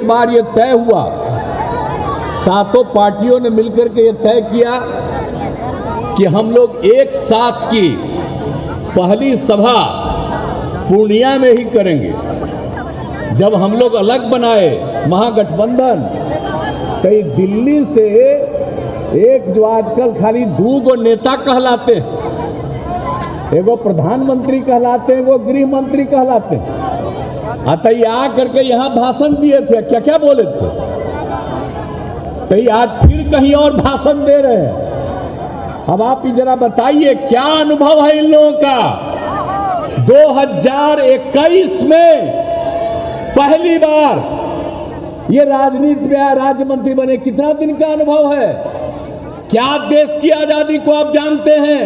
एक बार ये तय हुआ, सातों पार्टियों ने मिलकर के ये तय किया कि हम लोग एक साथ की पहली सभा पूर्णिया में ही करेंगे। जब हम लोग अलग बनाए महागठबंधन, तो दिल्ली से एक जो आजकल खाली दो नेता कहलाते हैं, एगो प्रधानमंत्री कहलाते हैं, एगो गृह मंत्री कहलाते हैं, अतः आ करके यहाँ भाषण दिए थे, क्या क्या बोले थे, तो आज फिर कहीं और भाषण दे रहे हैं। अब आप जरा बताइए क्या अनुभव है इन लोगों का। 2021 में पहली बार ये राजनीति में राज्य मंत्री बने, कितना दिन का अनुभव है, क्या देश की आजादी को आप जानते हैं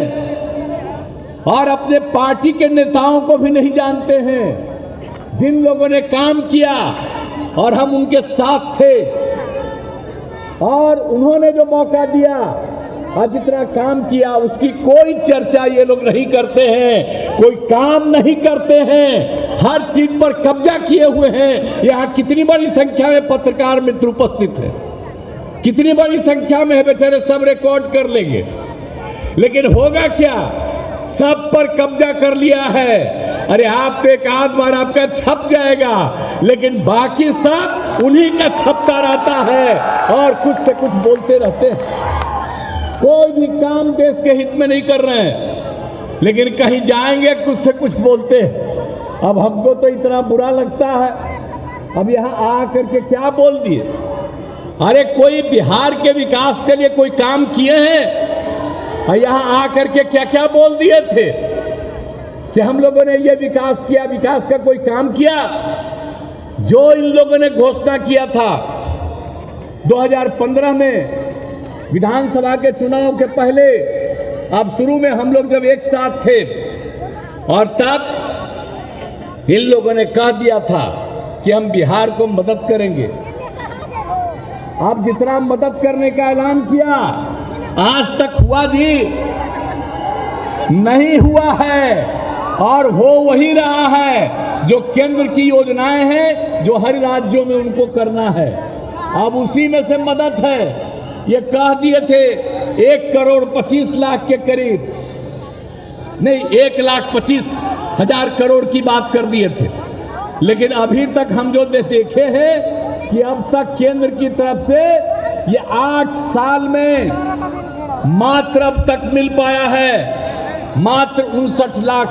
और अपने पार्टी के नेताओं को भी नहीं जानते हैं। जिन लोगों ने काम किया और हम उनके साथ थे और उन्होंने जो मौका दिया और जितना काम किया उसकी कोई चर्चा ये लोग नहीं करते हैं, कोई काम नहीं करते हैं, हर चीज पर कब्जा किए हुए हैं। यहाँ कितनी बड़ी संख्या में पत्रकार मित्र उपस्थित हैं, कितनी बड़ी संख्या में है, बेचारे सब रिकॉर्ड कर लेंगे, लेकिन होगा क्या, सब पर कब्जा कर लिया है। अरे आप पे एक आध बार आपका छप जाएगा, लेकिन बाकी सब उन्हीं का छपता रहता है और कुछ से कुछ बोलते रहते हैं। कोई भी काम देश के हित में नहीं कर रहे हैं, लेकिन कहीं जाएंगे कुछ से कुछ बोलते हैं। अब हमको तो इतना बुरा लगता है, अब यहाँ आ करके क्या बोल दिए। अरे कोई बिहार के विकास के लिए कोई काम किए हैं और यहाँ आकर के क्या क्या बोल दिए थे कि हम लोगों ने ये विकास किया, विकास का कोई काम किया। जो इन लोगों ने घोषणा किया था 2015 में विधानसभा के चुनाव के पहले, अब शुरू में हम लोग जब एक साथ थे और तब इन लोगों ने कह दिया था कि हम बिहार को मदद करेंगे। अब जितना मदद करने का ऐलान किया आज तक हुआ जी नहीं हुआ है और हो वही रहा है जो केंद्र की योजनाएं हैं जो हर राज्यों में उनको करना है। अब उसी में से मदद है। ये कह दिए थे 1,25,00,000 के करीब, नहीं 1,25,000 करोड़ की बात कर दिए थे, लेकिन अभी तक हम जो देखे हैं कि अब तक केंद्र की तरफ से ये 8 साल में मात्र अब तक मिल पाया है मात्र 59 लाख,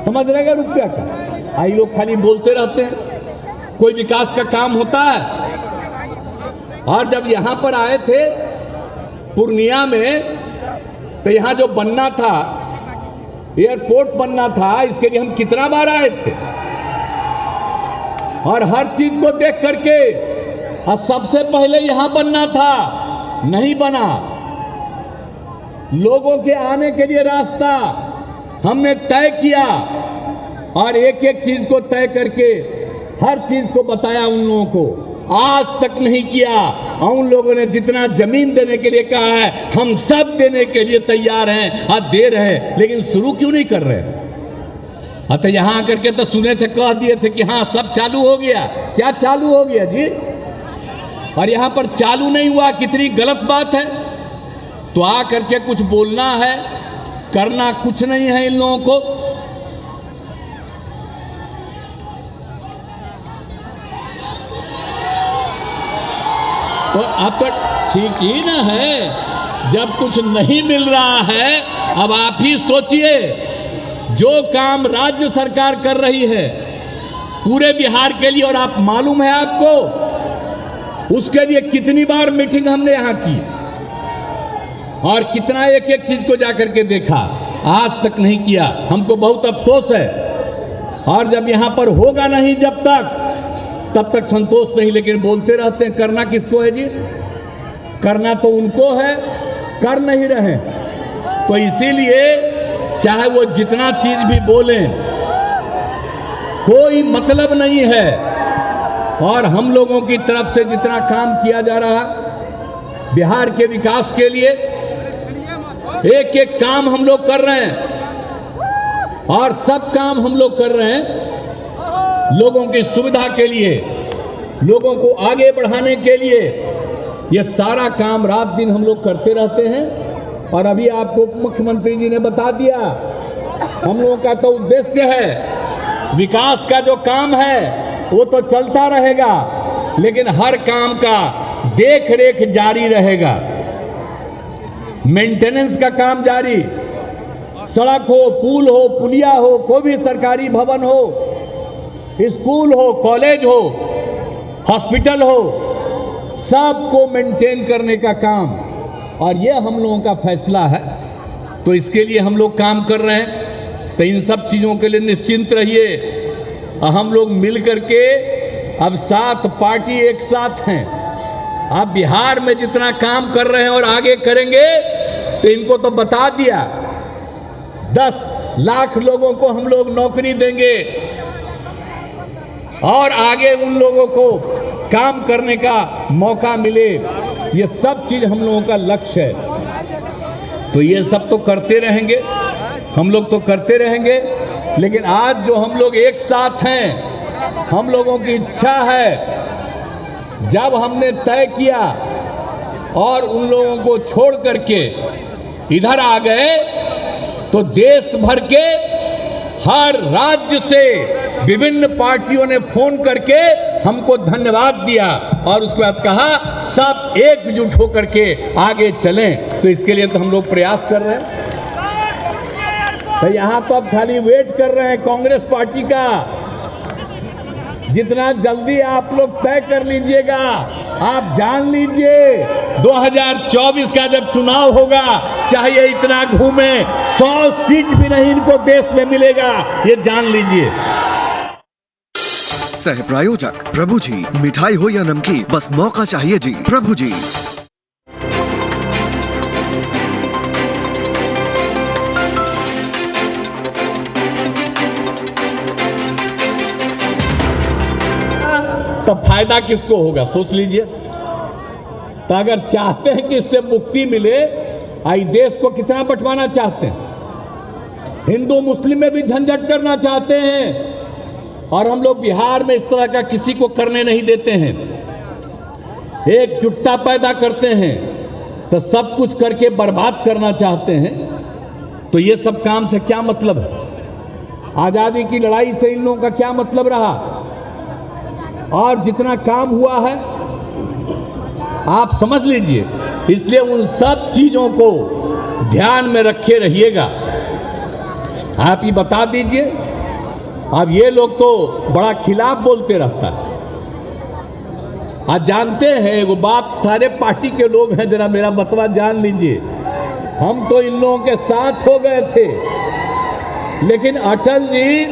समझ रहे हैं रुपया का। आई लोग खाली बोलते रहते हैं, कोई विकास का काम होता है। और जब यहां पर आए थे पूर्णिया में, तो यहां जो बनना था, एयरपोर्ट बनना था, इसके लिए हम कितना बार आए थे और हर चीज को देख करके, और सबसे पहले यहां बनना था, नहीं बना। लोगों के आने के लिए रास्ता हमने तय किया और एक एक चीज को तय करके हर चीज को बताया उन लोगों को। आज तक नहीं किया। उन लोगों ने जितना जमीन देने के लिए कहा है हम सब देने के लिए तैयार हैं, आज दे रहे हैं, लेकिन शुरू क्यों नहीं कर रहे। अतः यहां आकर के तो सुने थे, कह दिए थे कि हाँ सब चालू हो गया। क्या चालू हो गया जी? और यहां पर चालू नहीं हुआ, कितनी गलत बात है। तो आ करके कुछ बोलना है, करना कुछ नहीं है इन लोगों को। तो अब तो ठीक ही ना है, जब कुछ नहीं मिल रहा है। अब आप ही सोचिए, जो काम राज्य सरकार कर रही है पूरे बिहार के लिए, और आप मालूम है आपको उसके लिए कितनी बार मीटिंग हमने यहां की और कितना एक एक चीज को जाकर के देखा, आज तक नहीं किया। हमको बहुत अफसोस है। और जब यहां पर होगा नहीं जब तक, तब तक संतोष नहीं, लेकिन बोलते रहते हैं। करना किसको है जी? करना तो उनको है, कर नहीं रहे। तो इसीलिए चाहे वो जितना चीज भी बोलें, कोई मतलब नहीं है। और हम लोगों की तरफ से जितना काम किया जा रहा बिहार के विकास के लिए, एक एक काम हम लोग कर रहे हैं और सब काम हम लोग कर रहे हैं लोगों की सुविधा के लिए। लोगों को आगे बढ़ाने के लिए ये सारा काम रात दिन हम लोग करते रहते हैं। और अभी आपको मुख्यमंत्री जी ने बता दिया, हम लोगों का तो उद्देश्य है, विकास का जो काम है वो तो चलता रहेगा, लेकिन हर काम का देख रेख जारी रहेगा, मेंटेनेंस का काम जारी, सड़क हो, पुल हो, पुलिया हो, कोई भी सरकारी भवन हो, स्कूल हो, कॉलेज हो, हॉस्पिटल हो, सबको मेंटेन करने का काम। और ये हम लोगों का फैसला है, तो इसके लिए हम लोग काम कर रहे हैं। तो इन सब चीज़ों के लिए निश्चिंत रहिए। हम लोग मिल करके अब 7 पार्टी एक साथ हैं। आप बिहार में जितना काम कर रहे हैं और आगे करेंगे, तो इनको तो बता दिया 10 लाख लोगों को हम लोग नौकरी देंगे और आगे उन लोगों को काम करने का मौका मिले। ये सब चीज हम लोगों का लक्ष्य है। तो ये सब तो करते रहेंगे, हम लोग तो करते रहेंगे। लेकिन आज जो हम लोग एक साथ हैं, हम लोगों की इच्छा है, जब हमने तय किया और उन लोगों को छोड़ करके इधर आ गए, तो देश भर के हर राज्य से विभिन्न पार्टियों ने फोन करके हमको धन्यवाद दिया और उसके बाद कहा सब एकजुट होकर के आगे चलें। तो इसके लिए तो हम लोग प्रयास कर रहे हैं। तो यहाँ तो अब खाली वेट कर रहे हैं कांग्रेस पार्टी का। जितना जल्दी आप लोग तय कर लीजिएगा, आप जान लीजिए 2024 का जब चुनाव होगा, चाहे इतना घूमे, 100 सीट भी नहीं इनको देश में मिलेगा, ये जान लीजिए। सह प्रायोजक प्रभु जी, मिठाई हो या नमकीन, बस मौका चाहिए जी। प्रभु जी। तो फायदा किसको होगा, सोच लीजिए। तो अगर चाहते हैं कि इससे मुक्ति मिले, आई देश को कितना बंटवाना चाहते हैं, हिंदू मुस्लिम में भी झंझट करना चाहते हैं, और हम लोग बिहार में इस तरह का किसी को करने नहीं देते हैं। एकजुटता पैदा करते हैं, तो सब कुछ करके बर्बाद करना चाहते हैं। तो ये सब काम से क्या मतलब है? आजादी की लड़ाई से इन लोगों का क्या मतलब रहा? और जितना काम हुआ है आप समझ लीजिए। इसलिए उन सब चीजों को ध्यान में रखे रहिएगा। आप ही बता दीजिए। अब ये लोग तो बड़ा खिलाफ बोलते रहता है। आज जानते हैं वो बात, सारे पार्टी के लोग हैं, जरा मेरा बतवा जान लीजिए। हम तो इन लोगों के साथ हो गए थे, लेकिन अटल जी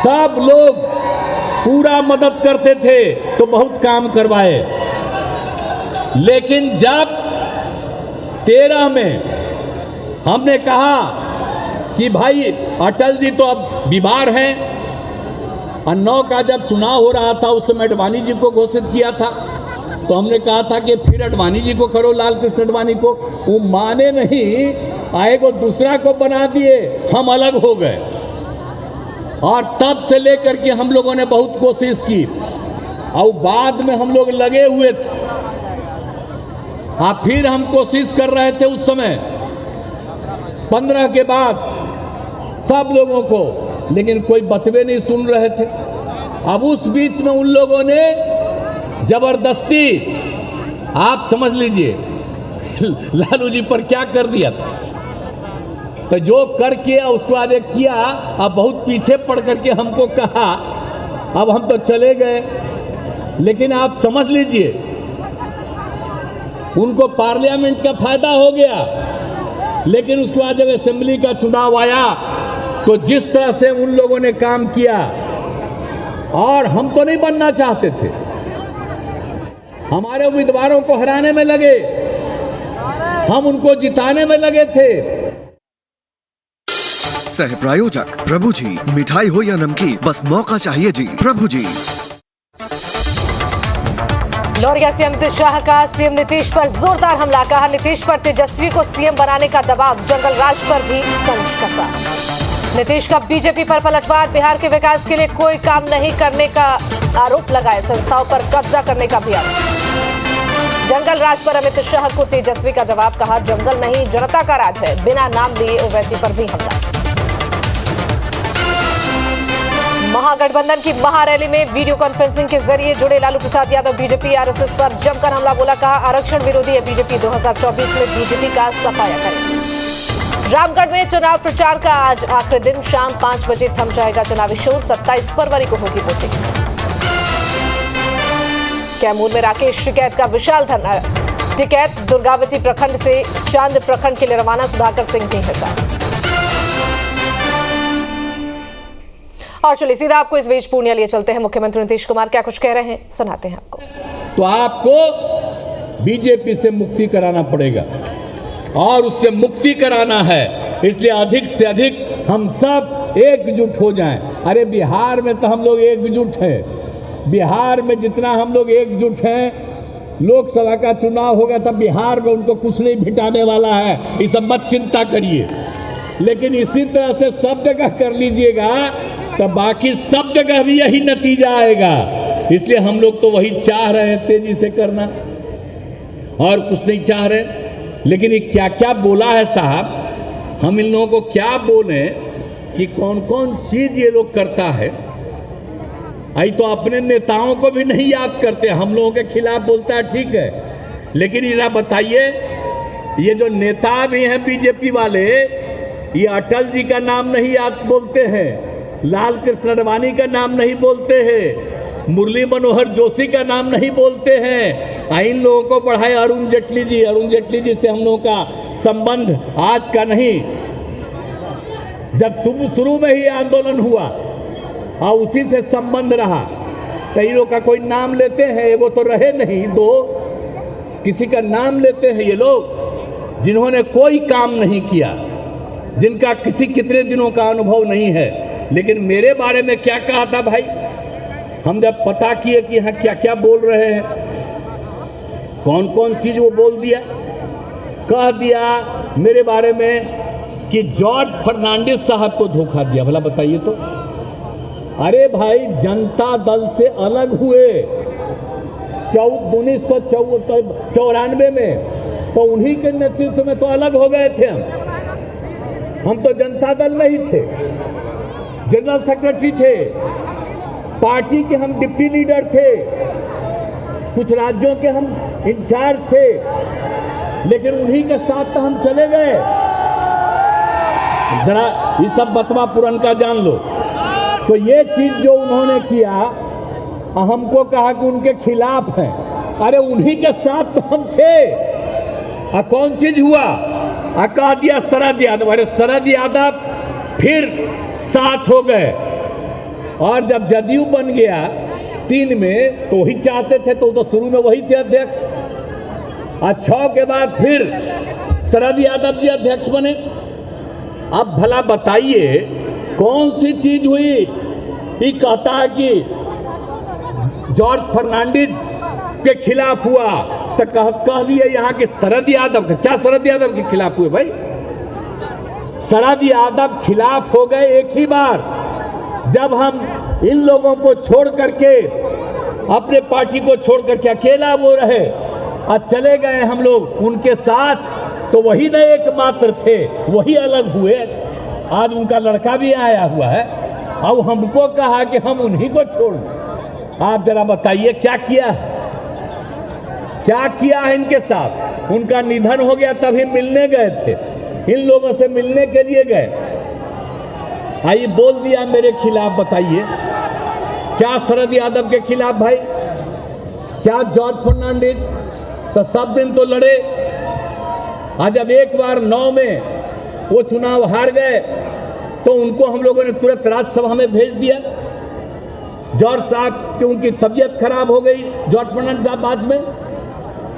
सब लोग पूरा मदद करते थे तो बहुत काम करवाए। लेकिन जब 13 में हमने कहा कि भाई अटल जी तो अब बीमार हैं, और 9 का जब चुनाव हो रहा था उस समय अडवाणी जी को घोषित किया था, तो हमने कहा था कि फिर अडवाणी जी को करो, लाल कृष्ण अडवाणी को। वो माने नहीं, आए को दूसरा को बना दिए, हम अलग हो गए। और तब से लेकर के हम लोगों ने बहुत कोशिश की, और बाद में हम लोग लगे हुए थे। फिर हम कोशिश कर रहे थे उस समय 15 के बाद सब लोगों को, लेकिन कोई बतवे नहीं सुन रहे थे। अब उस बीच में उन लोगों ने जबरदस्ती, आप समझ लीजिए, लालू जी पर क्या कर दिया था। तो जो कर किया उसको आगे किया। अब बहुत पीछे पड़ करके हमको कहा अब हम तो चले गए। लेकिन आप समझ लीजिए, उनको पार्लियामेंट का फायदा हो गया, लेकिन उसके बाद जब असेंबली का चुनाव आया तो जिस तरह से उन लोगों ने काम किया, और हम तो नहीं बनना चाहते थे, हमारे उम्मीदवारों को हराने में लगे, हम उनको जिताने में लगे थे। सह प्रायोजक प्रभु जी, मिठाई हो या नमकीन, बस मौका चाहिए जी। प्रभु जी। लौरिया सीएम नीतीश शाह का सीएम नीतीश पर जोरदार हमला, कहा नीतीश पर तेजस्वी को सीएम बनाने का दबाव, जंगल राज पर भी तंज कसा। नीतीश का बीजेपी पर पलटवार, बिहार के विकास के लिए कोई काम नहीं करने का आरोप लगाए, संस्थाओं पर कब्जा करने का भी आरोप। जंगल राज पर अमित शाह को तेजस्वी का जवाब, कहा जंगल नहीं जनता का राज है, बिना नाम लिए ओवैसी पर भी हमला। महागठबंधन की महारैली में वीडियो कॉन्फ्रेंसिंग के जरिए जुड़े लालू प्रसाद यादव, बीजेपी आरएसएस पर जमकर हमला बोला, कहा आरक्षण विरोधी है बीजेपी, 2024 में बीजेपी का सफाया करें। रामगढ़ में चुनाव प्रचार का आज आखिरी दिन, शाम 5 बजे थम जाएगा चुनावी शोर, 27 फरवरी को होगी वोटिंग। कैमूर में राकेश टिकैत का विशाल धरना, टिकैत दुर्गावती प्रखंड से चांद प्रखंड के लिए रवाना, सुधाकर सिंह भी है साथ। और चलिए सीधा आपको इस बीच पूर्णिया लिए चलते हैं। मुख्यमंत्री नीतीश कुमार क्या कुछ कह रहे हैं, सुनाते हैं आपको। तो आपको बीजेपी से मुक्ति कराना पड़ेगा और उससे मुक्ति कराना है, इसलिए अधिक से अधिक हम सब एकजुट हो जाएं। अरे बिहार में तो हम लोग एकजुट हैं, बिहार में जितना हम लोग एकजुट हैं, लोकसभा का चुनाव होगा तब बिहार में उनको कुछ नहीं भिटाने वाला है, ये सब मत चिंता करिए। लेकिन इसी तरह से सब जगह कर लीजिएगा तो बाकी सब जगह भी यही नतीजा आएगा। इसलिए हम लोग तो वही चाह रहे हैं, तेजी से करना, और कुछ नहीं चाह रहे। लेकिन ये क्या क्या बोला है साहब, हम इन लोगों को क्या बोले कि कौन कौन चीज ये लोग करता है। आई तो अपने नेताओं को भी नहीं याद करते, हम लोगों के खिलाफ बोलता है, ठीक है, लेकिन इधर बताइए, ये जो नेता भी हैं बीजेपी वाले, ये अटल जी का नाम नहीं याद बोलते हैं, लाल कृष्ण आडवाणी का नाम नहीं बोलते हैं, मुरली मनोहर जोशी का नाम नहीं बोलते हैं। इन लोगों को पढ़ाए अरुण जेटली जी, अरुण जेटली जी से हम लोगों का संबंध आज का नहीं, जब शुरू में ही आंदोलन हुआ और उसी से संबंध रहा। कई लोग का कोई नाम लेते हैं, वो तो रहे नहीं, दो किसी का नाम लेते हैं ये लोग जिन्होंने कोई काम नहीं किया, जिनका कितने दिनों का अनुभव नहीं है। लेकिन मेरे बारे में क्या कहा था भाई, हम जब पता किए कि यहाँ क्या क्या बोल रहे हैं, कौन कौन चीज वो बोल दिया, कह दिया मेरे बारे में कि जॉर्ज फर्नांडिस साहब को धोखा दिया। भला बताइए तो, अरे भाई जनता दल से अलग हुए 1994 में, तो उन्हीं के नेतृत्व में तो अलग हो गए थे हम तो जनता दल में ही थे, जनरल सेक्रेटरी थे, पार्टी के हम डिप्टी लीडर थे, कुछ राज्यों के हम इंचार्ज थे, लेकिन उन्हीं के साथ तो हम चले गए। जरा ये सब बतवा पुरन का जान लो। तो ये चीज जो उन्होंने किया, हमको कहा कि उनके खिलाफ है, अरे उन्हीं के साथ तो हम थे। कौन चीज हुआ, कह दिया शरद यादव, अरे शरद यादव फिर साथ हो गए, और जब जदयू बन गया 3 में तो वही चाहते थे, तो शुरू में वही थे अध्यक्ष, और 6 के बाद फिर शरद यादव जी अध्यक्ष बने। अब भला बताइए कौन सी चीज हुई, ये कहता है कि जॉर्ज फर्नांडिस के खिलाफ हुआ, तो कह दिए यहाँ के शरद यादव का, क्या शरद यादव के खिलाफ हुए भाई? शरद यादव खिलाफ हो गए एक ही बार, जब हम इन लोगों को छोड़ करके, अपने पार्टी को छोड़ करके अकेला वो रहे और चले गए हम लोग उनके साथ, तो वही न एकमात्र थे, वही अलग हुए। आज उनका लड़का भी आया हुआ है और हमको कहा कि हम उन्हीं को छोड़ दें। आप जरा बताइए क्या किया है, क्या किया है इनके साथ? उनका निधन हो गया तभी मिलने गए थे, इन लोगों से मिलने के लिए गए, आइए बोल दिया मेरे खिलाफ। बताइए क्या शरद यादव के खिलाफ भाई, क्या जॉर्ज फर्नांडिस? तो सब दिन तो लड़े, आज जब एक बार 9 में वो चुनाव हार गए तो उनको हम लोगों ने तुरंत राज्यसभा में भेज दिया। जॉर्ज साहब की उनकी तबीयत खराब हो गई, जॉर्ज फर्नांडिस साहब बाद में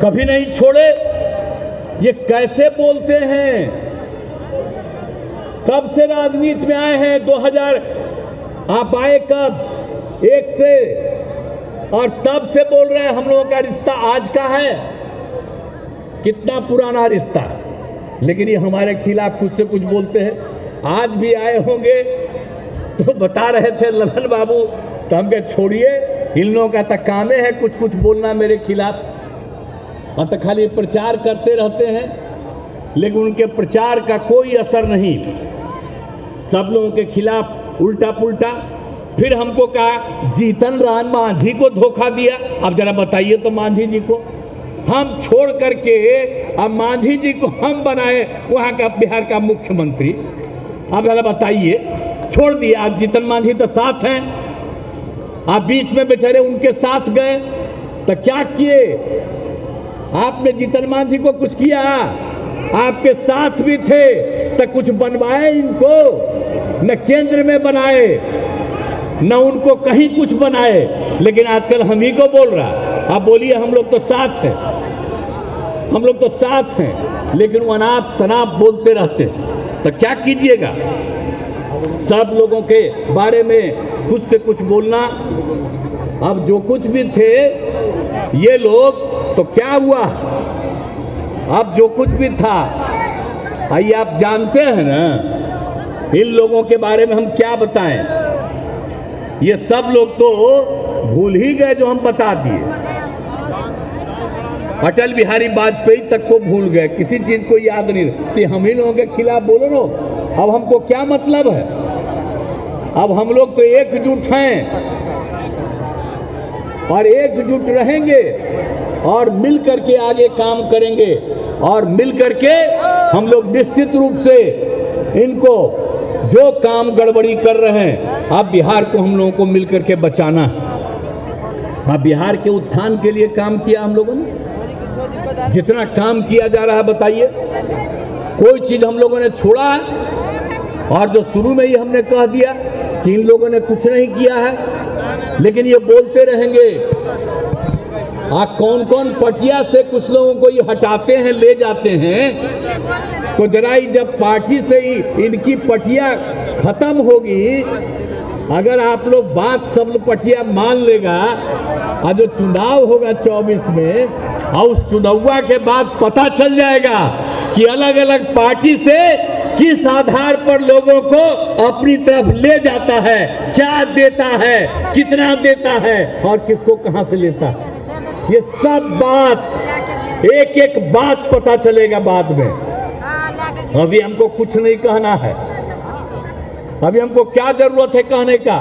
कभी नहीं छोड़े। ये कैसे बोलते हैं, कब से राजनीति में आए हैं? 2000 आप आए कब? 1 से, और तब से बोल रहे हैं हम लोगों का रिश्ता आज का है, कितना पुराना रिश्ता। लेकिन ये हमारे खिलाफ कुछ से कुछ बोलते हैं। आज भी आए होंगे तो बता रहे थे ललन बाबू, तो हम कहे छोड़िए, इन लोगों का तो कामे है कुछ कुछ बोलना मेरे खिलाफ, और तो खाली प्रचार करते रहते हैं, लेकिन उनके प्रचार का कोई असर नहीं, सब लोगों के खिलाफ उल्टा पुल्टा। फिर हमको कहा जीतन राम मांझी को धोखा दिया। अब जरा बताइए तो मांझी जी को हम छोड़ करके अब मांझी जी को हम बनाए वहां का बिहार का मुख्यमंत्री। अब जरा बताइए, छोड़ दिया। आज जीतन मांझी तो साथ हैं, आप बीच में बेचारे उनके साथ गए तो क्या किए? आपने जीतन मांझी को कुछ किया? आपके साथ भी थे तो कुछ बनवाए इनको? न केंद्र में बनाए न उनको कहीं कुछ बनाए, लेकिन आजकल हम ही को बोल रहा। आप बोलिए हम लोग तो साथ हैं, हम लोग तो साथ हैं, लेकिन वो अनाप शनाप बोलते रहते, तो क्या कीजिएगा? सब लोगों के बारे में कुछ से कुछ बोलना। अब जो कुछ भी थे ये लोग, तो क्या हुआ? अब जो कुछ भी था, आइए आप जानते हैं ना इन लोगों के बारे में हम क्या बताएं? ये सब लोग तो भूल ही गए जो हम बता दिए। अटल बिहारी वाजपेयी तक को भूल गए, किसी चीज को याद नहीं कि हम ही लोगों के खिलाफ बोलो नो। अब हमको क्या मतलब है? अब हम लोग तो एकजुट हैं और एकजुट रहेंगे और मिल करके आगे काम करेंगे, और मिल करके हम लोग निश्चित रूप से इनको जो काम गड़बड़ी कर रहे हैं, अब बिहार को हम लोगों को मिल करके बचाना है। अब बिहार के उत्थान के लिए काम किया हम लोगों ने, जितना काम किया जा रहा है बताइए, कोई चीज हम लोगों ने छोड़ा है? और जो शुरू में ही हमने कह दिया कि इन लोगों ने कुछ नहीं किया है, लेकिन ये बोलते रहेंगे। कौन कौन पटिया से कुछ लोगों को ये हटाते हैं, ले जाते हैं, तो जरा जब पार्टी से ही इनकी पटिया खत्म होगी, अगर आप लोग बात सब पटिया मान लेगा, और जो चुनाव होगा 24 में, और उस चुनाव के बाद पता चल जाएगा कि अलग अलग पार्टी से किस आधार पर लोगों को अपनी तरफ ले जाता है, क्या देता है, कितना देता है और किसको कहां से लेता है। ये सब बात एक एक बात पता चलेगा बाद में। अभी हमको कुछ नहीं कहना है, अभी हमको क्या जरूरत है कहने का?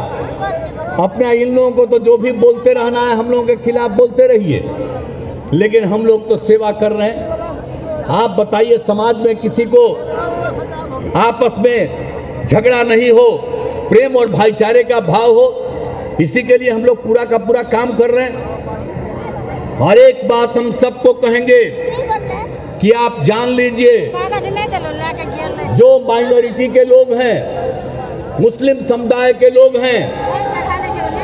अपना इन लोगों को तो जो भी बोलते रहना है हम लोगों के खिलाफ बोलते रहिए, लेकिन हम लोग तो सेवा कर रहे हैं। आप बताइए, समाज में किसी को आपस में झगड़ा नहीं हो, प्रेम और भाईचारे का भाव हो, इसी के लिए हम लोग पूरा का पूरा काम कर रहे हैं। और एक बात हम सबको कहेंगे कि आप जान लीजिए, जो माइनॉरिटी के लोग हैं, मुस्लिम समुदाय के लोग हैं,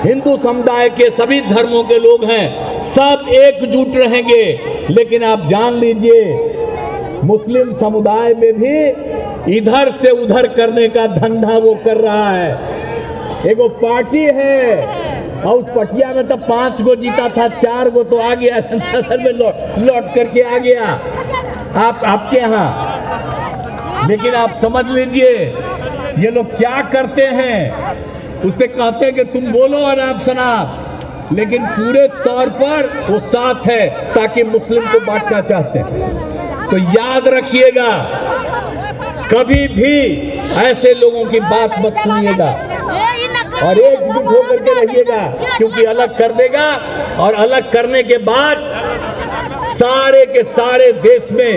हिंदू समुदाय के सभी धर्मों के लोग हैं, सब एकजुट रहेंगे। लेकिन आप जान लीजिए, मुस्लिम समुदाय में भी इधर से उधर करने का धंधा वो कर रहा है। एगो पार्टी है और उस पटिया में तो 5 गो जीता था, 4 गो तो आ गया संसद में, लौट करके आ गया आपके यहाँ। लेकिन आप समझ लीजिए ये लोग क्या करते हैं, उससे कहते हैं कि तुम बोलो और आप शनाब, लेकिन पूरे तौर पर वो साथ है ताकि मुस्लिम को बांटना चाहते हैं। तो याद रखिएगा, कभी भी ऐसे लोगों की बात मत सुनिएगा और एकजुट होकर के रहिएगा, क्योंकि अलग कर देगा और अलग करने के बाद सारे के सारे देश में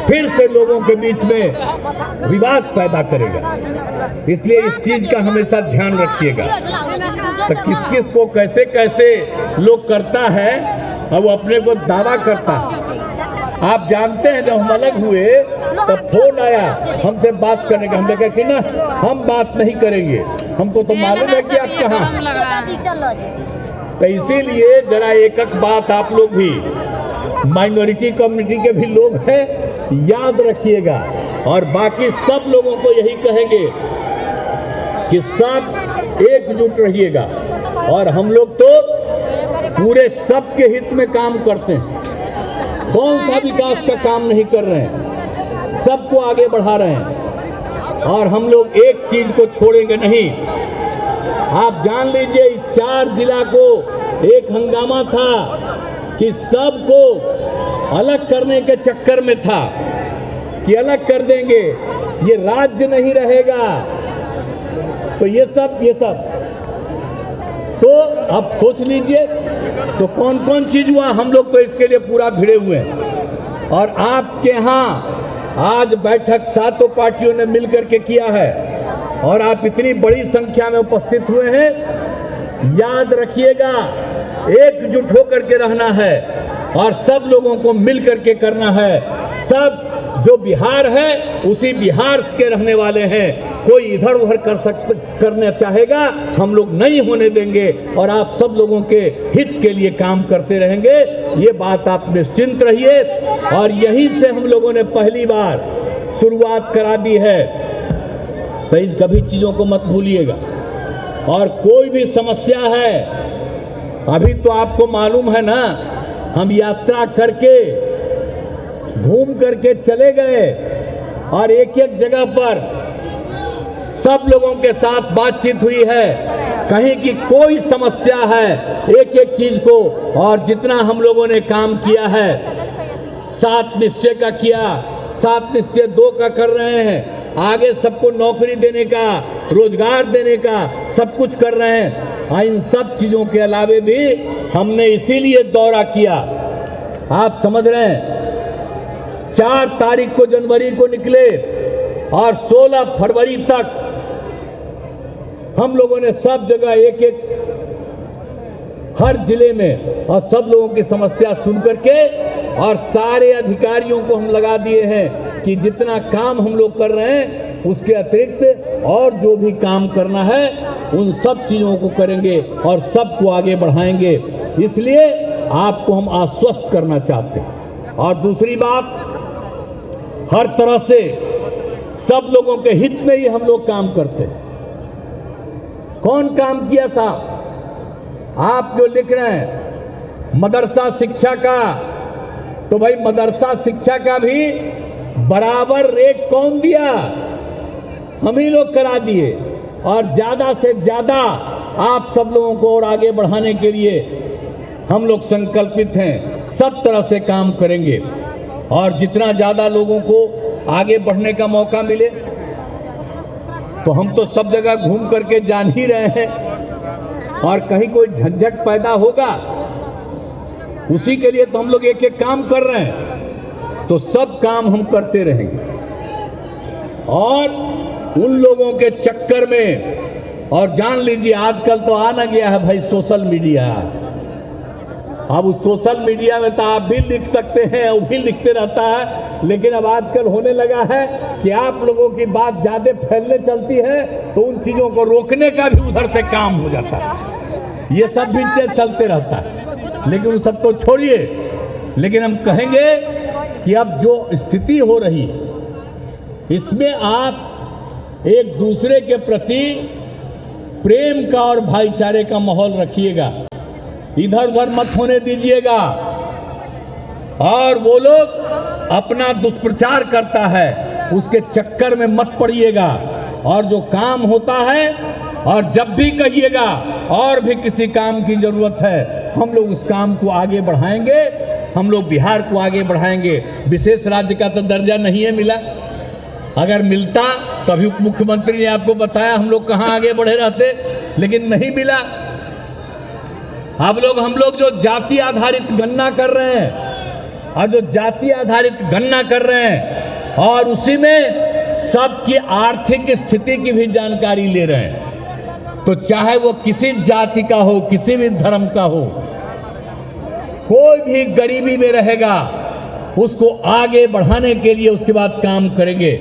फिर से लोगों के बीच में विवाद पैदा करेगा। इसलिए इस चीज का हमेशा ध्यान रखिएगा। तो किस किस को कैसे कैसे लोग करता है और वो अपने को दावा करता है। आप जानते हैं, जब हम अलग हुए तो फोन आया हमसे बात करने का, हमने कहा कि ना हम बात नहीं करेंगे, हमको तो मालूम है कि आप कहाँ। तो इसीलिए जरा एक एक बात आप लोग भी, माइनॉरिटी कम्युनिटी के भी लोग हैं, याद रखिएगा। और बाकी सब लोगों को यही कहेंगे कि सब एकजुट रहिएगा। और हम लोग तो पूरे सबके हित में काम करते हैं, कौन सा विकास का काम नहीं कर रहे हैं, सबको आगे बढ़ा रहे हैं। और हम लोग एक चीज को छोड़ेंगे नहीं। आप जान लीजिए, इस 4 जिला को एक हंगामा था कि सबको अलग करने के चक्कर में था कि अलग कर देंगे, ये राज्य नहीं रहेगा। तो ये सब तो अब सोच लीजिए, तो कौन कौन चीज हुआ। हम लोग तो इसके लिए पूरा भिड़े हुए हैं। और आपके यहाँ आज बैठक 7 पार्टियों ने मिलकर के किया है और आप इतनी बड़ी संख्या में उपस्थित हुए हैं। याद रखिएगा, एकजुट होकर के रहना है और सब लोगों को मिल करके करना है। सब जो बिहार है उसी बिहार के रहने वाले हैं। कोई इधर उधर करना चाहेगा, हम लोग नहीं होने देंगे और आप सब लोगों के हित के लिए काम करते रहेंगे। ये बात आप निश्चिंत रहिए। और यहीं से हम लोगों ने पहली बार शुरुआत करा दी है, तो इन कभी चीजों को मत भूलिएगा। और कोई भी समस्या है, अभी तो आपको मालूम है ना, हम यात्रा करके घूम करके चले गए और एक एक जगह पर सब लोगों के साथ बातचीत हुई है। कहीं की कोई समस्या है, एक एक चीज को, और जितना हम लोगों ने काम किया है, 7 निश्चय का किया, 7 निश्चय 2 का कर रहे हैं, आगे सबको नौकरी देने का, रोजगार देने का सब कुछ कर रहे हैं। इन सब चीजों के अलावे भी हमने इसीलिए दौरा किया, आप समझ रहे हैं। 4 तारीख को जनवरी को निकले और 16 फरवरी तक हम लोगों ने सब जगह एक एक हर जिले में और सब लोगों की समस्या सुन करके, और सारे अधिकारियों को हम लगा दिए हैं कि जितना काम हम लोग कर रहे हैं उसके अतिरिक्त और जो भी काम करना है उन सब चीजों को करेंगे और सबको आगे बढ़ाएंगे। इसलिए आपको हम आश्वस्त करना चाहते हैं। और दूसरी बात, हर तरह से सब लोगों के हित में ही हम लोग काम करते हैं। कौन काम किया साहब? आप जो लिख रहे हैं मदरसा शिक्षा का, तो भाई मदरसा शिक्षा का भी बराबर रेट कौन दिया? हम ही लोग करा दिए। और ज्यादा से ज्यादा आप सब लोगों को और आगे बढ़ाने के लिए हम लोग संकल्पित हैं, सब तरह से काम करेंगे। और जितना ज्यादा लोगों को आगे बढ़ने का मौका मिले, तो हम तो सब जगह घूम करके जान ही रहे हैं, और कहीं कोई झंझट पैदा होगा उसी के लिए तो हम लोग एक एक काम कर रहे हैं। तो सब काम हम करते रहेंगे। और उन लोगों के चक्कर में, और जान लीजिए आजकल तो आना गया है भाई सोशल मीडिया। अब उस सोशल मीडिया में तो आप भी लिख सकते हैं, वो भी लिखते रहता है, लेकिन अब आजकल होने लगा है कि आप लोगों की बात ज्यादा फैलने चलती है तो उन चीजों को रोकने का भी उधर से काम हो जाता है। ये सब भी चलते रहता है, लेकिन उन सबको छोड़िए। लेकिन हम कहेंगे कि अब जो स्थिति हो रही है, इसमें आप एक दूसरे के प्रति प्रेम का और भाईचारे का माहौल रखिएगा, इधर उधर मत होने दीजिएगा। और वो लोग अपना दुष्प्रचार करता है, उसके चक्कर में मत पड़िएगा। और जो काम होता है, और जब भी कहिएगा और भी किसी काम की जरूरत है, हम लोग उस काम को आगे बढ़ाएंगे, हम लोग बिहार को आगे बढ़ाएंगे। विशेष राज्य का तो दर्जा नहीं है मिला, अगर मिलता तभी उप मुख्यमंत्री ने आपको बताया हम लोग कहाँ आगे बढ़े रहते, लेकिन नहीं मिला। हम लोग जो जाति आधारित गणना कर रहे हैं, और जो जाति आधारित गणना कर रहे हैं, और उसी में सबकी आर्थिक स्थिति की भी जानकारी ले रहे हैं, तो चाहे वो किसी जाति का हो, किसी भी धर्म का हो, कोई भी गरीबी में रहेगा, उसको आगे बढ़ाने के लिए उसके बाद काम करेंगे।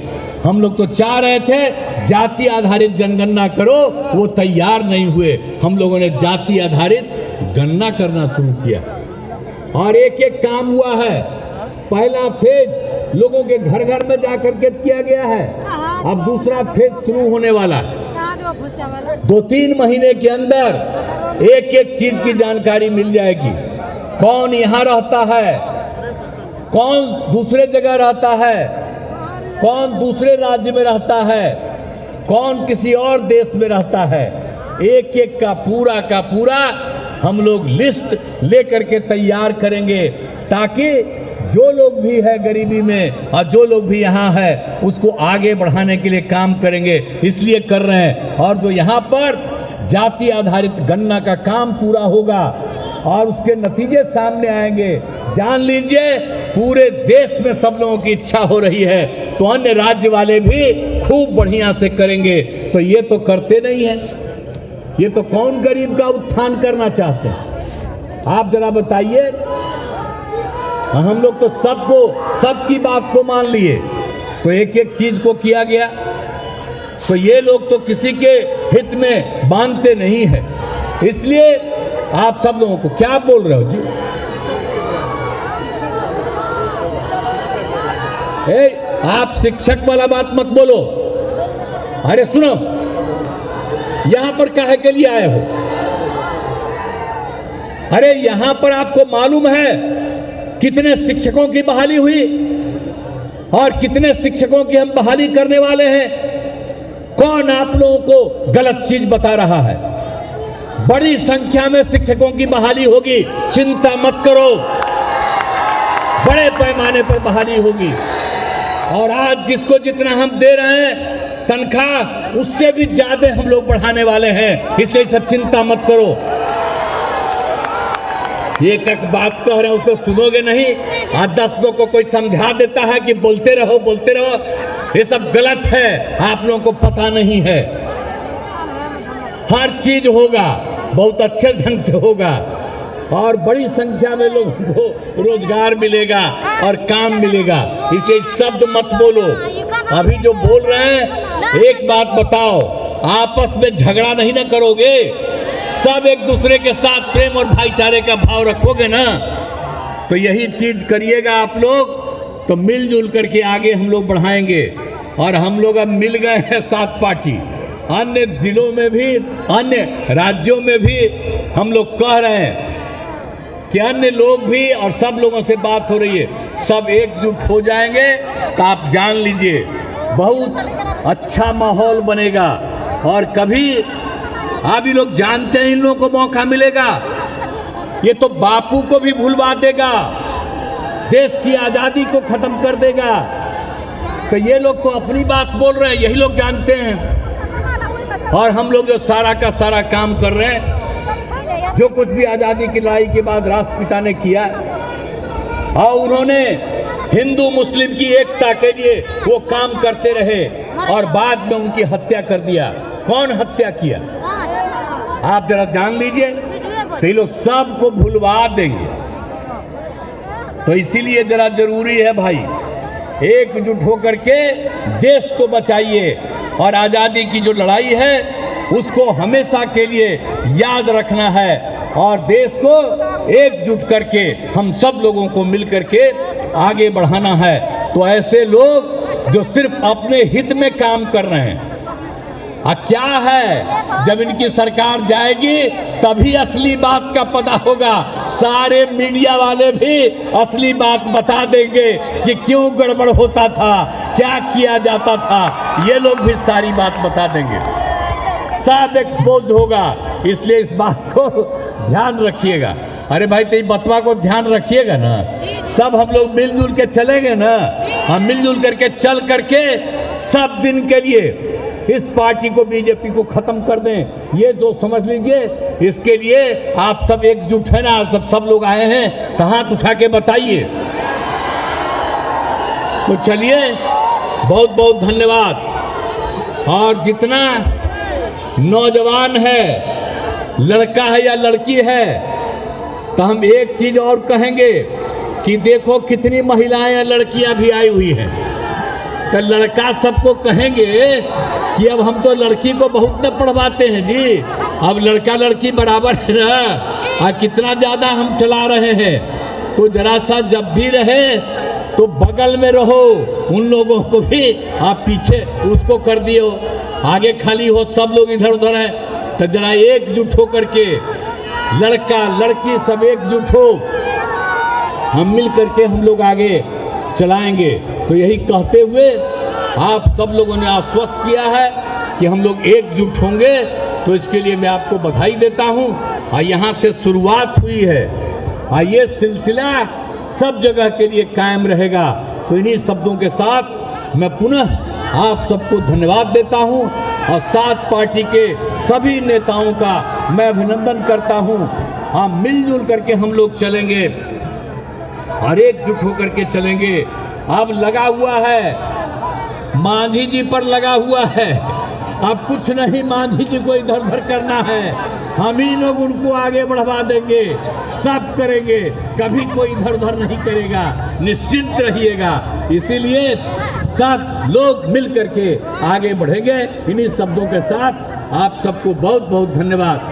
हम लोग तो चाह रहे थे जाति आधारित जनगणना करो, वो तैयार नहीं हुए। हम लोगों ने जाति आधारित गणना करना शुरू किया और एक एक काम हुआ है। पहला फेज लोगों के घर घर में जाकर के किया गया है, अब दूसरा फेज शुरू होने वाला है। 2-3 महीने के अंदर एक एक चीज की जानकारी मिल जाएगी। कौन यहाँ रहता है, कौन दूसरे जगह रहता है, कौन दूसरे राज्य में रहता है, कौन किसी और देश में रहता है, एक एक का पूरा हम लोग लिस्ट लेकर के तैयार करेंगे, ताकि जो लोग भी है गरीबी में और जो लोग भी यहाँ है उसको आगे बढ़ाने के लिए काम करेंगे, इसलिए कर रहे हैं। और जो यहाँ पर जाति आधारित गणना का काम पूरा होगा और उसके नतीजे सामने आएंगे, जान लीजिए पूरे देश में सब लोगों की इच्छा हो रही है, तो अन्य राज्य वाले भी खूब बढ़िया से करेंगे। तो ये तो करते नहीं है, ये तो कौन गरीब का उत्थान करना चाहते हैं, आप जरा बताइए। हम लोग तो सबकी बात को मान लिए, तो एक एक चीज को किया गया, तो ये लोग तो किसी के हित में मानते नहीं है। इसलिए आप सब लोगों को क्या बोल रहे हो जी? आप शिक्षक वाला बात मत बोलो। अरे सुनो, यहां पर काहे के लिए आए हो? अरे यहां पर आपको मालूम है कितने शिक्षकों की बहाली हुई और कितने शिक्षकों की हम बहाली करने वाले हैं? कौन आप लोगों को गलत चीज बता रहा है? बड़ी संख्या में शिक्षकों की बहाली होगी, चिंता मत करो, बड़े पैमाने पर बहाली होगी। और आज जिसको जितना हम दे रहे हैं तनख्वाह, उससे भी ज्यादा हम लोग बढ़ाने वाले हैं, इसलिए सब चिंता मत करो। एक एक बात कह रहे हैं उसको सुनोगे नहीं, और 10 को कोई समझा देता है कि बोलते रहो। ये सब गलत है, आप लोगों को पता नहीं है। हर चीज होगा, बहुत अच्छे ढंग से होगा और बड़ी संख्या में लोगों को रोजगार मिलेगा और काम मिलेगा, इसलिए शब्द मत बोलो। अभी जो बोल रहे हैं, एक बात बताओ, आपस में झगड़ा नहीं ना करोगे, सब एक दूसरे के साथ प्रेम और भाईचारे का भाव रखोगे ना, तो यही चीज करिएगा आप लोग, तो मिलजुल करके आगे हम लोग बढ़ाएंगे। और हम लोग अब मिल गए हैं 7 पार्टी, अन्य जिलों में भी, अन्य राज्यों में भी हम लोग कह रहे हैं कि अन्य लोग भी, और सब लोगों से बात हो रही है, सब एकजुट हो जाएंगे तो आप जान लीजिए बहुत अच्छा माहौल बनेगा। और कभी आप ही लोग जानते हैं इन लोगों को मौका मिलेगा, ये तो बापू को भी भुलवा देगा, देश की आजादी को खत्म कर देगा। तो ये लोग तो अपनी बात बोल रहे हैं, यही लोग जानते हैं। और हम लोग जो सारा का सारा काम कर रहे हैं, जो कुछ भी आजादी की लड़ाई के बाद राष्ट्रपिता ने किया और उन्होंने हिंदू मुस्लिम की एकता के लिए वो काम करते रहे और बाद में उनकी हत्या कर दिया। कौन हत्या किया आप जरा जान लीजिए, तो ये लोग सबको भुलवा देंगे। तो इसीलिए जरा जरूरी है भाई, एकजुट होकर के देश को बचाइए और आजादी की जो लड़ाई है उसको हमेशा के लिए याद रखना है और देश को एकजुट करके हम सब लोगों को मिल करके आगे बढ़ाना है। तो ऐसे लोग जो सिर्फ अपने हित में काम कर रहे हैं, क्या है, जब इनकी सरकार जाएगी तभी असली बात का पता होगा। सारे मीडिया वाले भी असली बात बता देंगे कि क्यों गड़बड़ होता था, क्या किया जाता था, ये लोग भी सारी बात बता देंगे, सब एक्सपोज होगा। इसलिए इस बात को ध्यान रखिएगा। अरे भाई, तो बतवा को ध्यान रखिएगा ना, सब हम लोग मिलजुल के चलेंगे ना, हम मिलजुल करके चल करके सब दिन के लिए इस पार्टी को, बीजेपी को खत्म कर दें, ये जो समझ लीजिए। इसके लिए आप सब एकजुट है ना, सब लोग आए हैं, तो हाथ उठा के बताइए। तो चलिए, बहुत बहुत धन्यवाद। और जितना नौजवान है, लड़का है या लड़की है, तो हम एक चीज और कहेंगे कि देखो कितनी महिलाएं या लड़कियां भी आई हुई हैं। तो लड़का सबको कहेंगे कि अब हम तो लड़की को बहुत न पढ़वाते हैं जी, अब लड़का लड़की बराबर है ना, कितना ज़्यादा हम चला रहे हैं। तो जरा सा जब भी रहे तो बगल में रहो, उन लोगों को भी आप पीछे उसको कर दियो, आगे खाली हो, सब लोग इधर उधर हैं। तो जरा एकजुट हो करके, लड़का लड़की सब एकजुट हो, हम मिल करके हम लोग आगे चलाएंगे। तो यही कहते हुए आप सब लोगों ने आश्वस्त किया है कि हम लोग एकजुट होंगे, तो इसके लिए मैं आपको बधाई देता हूं। और यहाँ से शुरुआत हुई है और ये सिलसिला सब जगह के लिए कायम रहेगा। तो इन्हीं शब्दों के साथ मैं पुनः आप सबको धन्यवाद देता हूं और साथ पार्टी के सभी नेताओं का मैं अभिनंदन करता हूं। हम मिलजुल करके हम लोग चलेंगे और एकजुट होकर के चलेंगे। अब लगा हुआ है, मांझी जी पर लगा हुआ है, अब कुछ नहीं मांझी जी को इधर उधर करना है, हम ही लोग उनको आगे बढ़वा देंगे, सब करेंगे, कभी कोई इधर उधर नहीं करेगा, निश्चिंत रहिएगा। इसीलिए सब लोग मिल करके आगे बढ़ेंगे। इन्हीं शब्दों के साथ आप सबको बहुत बहुत धन्यवाद।